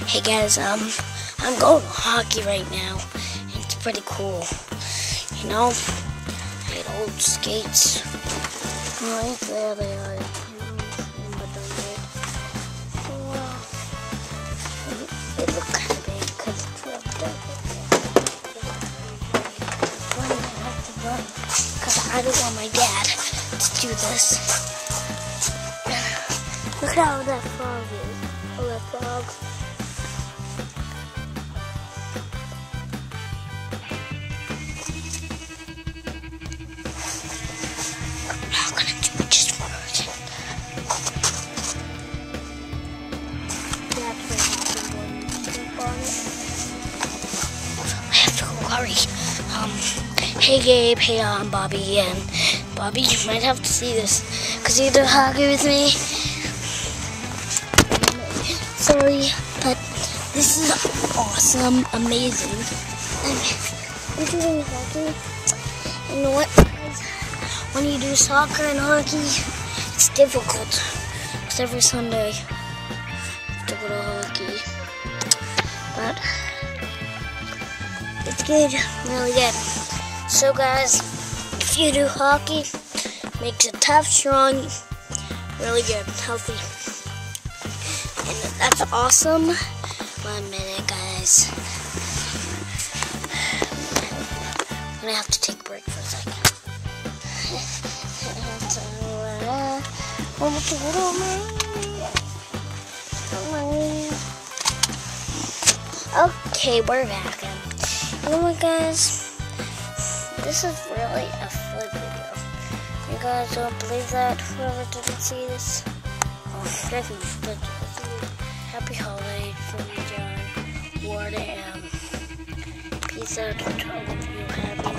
Hey guys, I'm going to hockey right now. It's pretty cool. You know, I had old skates. Right there they are. They look kind of big because it's real dark. I have to run because I don't want my dad to do this. Look how that frog is. Oh, that frog. I'm not gonna do it just for it. That's what happened when you sleep on it. I have to go hurry. Hey Gabe, hey Bobby, and Bobby, you might have to see this because you do hockey with me. Sorry, but this is awesome, amazing. I'm doing hockey. You know what, guys? When you do soccer and hockey, it's difficult. Because every Sunday, you have to go to hockey. But it's good, really good. So, guys, if you do hockey, makes it tough, strong, really good, healthy. And that's awesome. 1 minute, guys. I'm gonna have to take a break for a second. Okay, we're back. You know what, guys? This is really a flip video. You guys don't believe that? Whoever didn't see this? Oh, definitely. Happy holidays from John, Ward, and peace out to all of you. Happy